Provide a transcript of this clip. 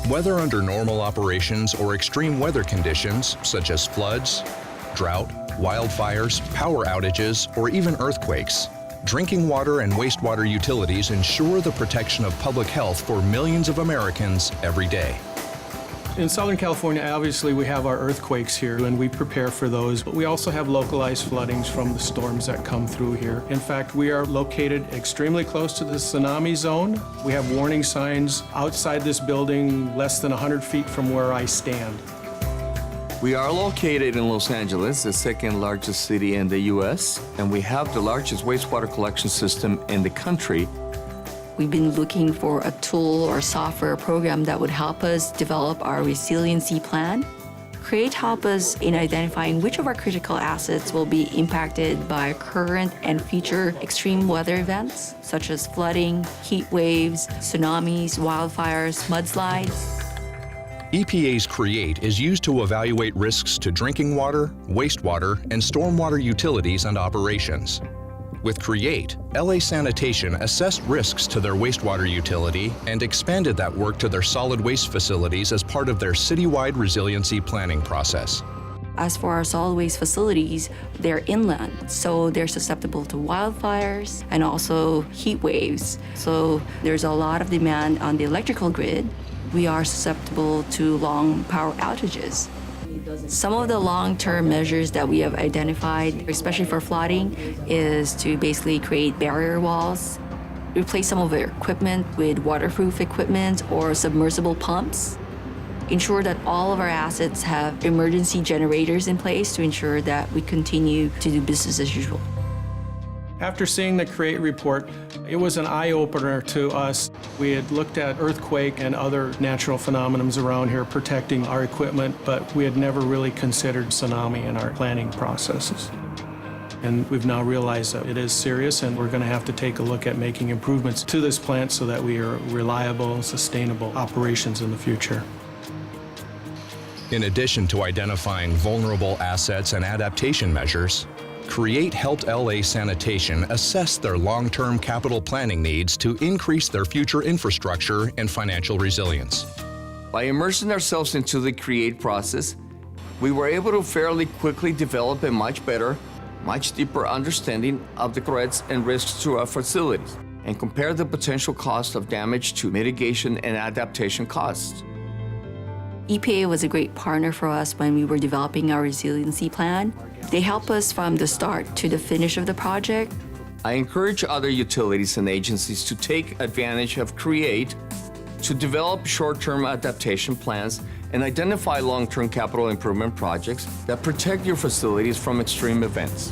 Whether under normal operations or extreme weather conditions such as floods, drought, wildfires, power outages, or even earthquakes, drinking water and wastewater utilities ensure the protection of public health for millions of Americans every day. In Southern California, obviously, we have our earthquakes here, and we prepare for those, but we also have localized floodings from the storms that come through here. In fact, we are located extremely close to the tsunami zone. We have warning signs outside this building, less than 100 feet from where I stand. We are located in Los Angeles, the second largest city in the U.S., and we have the largest wastewater collection system in the country. We've been looking for a tool or software program that would help us develop our resiliency plan. CREATE help us in identifying which of our critical assets will be impacted by current and future extreme weather events, such as flooding, heat waves, tsunamis, wildfires, mudslides. EPA's CREATE is used to evaluate risks to drinking water, wastewater, and stormwater utilities and operations. With CREATE, LA Sanitation assessed risks to their wastewater utility and expanded that work to their solid waste facilities as part of their citywide resiliency planning process. As for our solid waste facilities, they're inland, so they're susceptible to wildfires and also heat waves. So there's a lot of demand on the electrical grid. We are susceptible to long power outages. Some of the long-term measures that we have identified, especially for flooding, is to basically create barrier walls, replace some of our equipment with waterproof equipment or submersible pumps, ensure that all of our assets have emergency generators in place to ensure that we continue to do business as usual. After seeing the CREATE report, it was an eye-opener to us. We had looked at earthquake and other natural phenomena around here protecting our equipment, but we had never really considered tsunami in our planning processes. And we've now realized that it is serious, and we're going to have to take a look at making improvements to this plant so that we are reliable, sustainable operations in the future. In addition to identifying vulnerable assets and adaptation measures, CREATE helped LA Sanitation assess their long-term capital planning needs to increase their future infrastructure and financial resilience. By immersing ourselves into the CREATE process, we were able to fairly quickly develop a much better, much deeper understanding of the threats and risks to our facilities and compare the potential cost of damage to mitigation and adaptation costs. EPA was a great partner for us when we were developing our resiliency plan. They help us from the start to the finish of the project. I encourage other utilities and agencies to take advantage of CREATE to develop short-term adaptation plans and identify long-term capital improvement projects that protect your facilities from extreme events.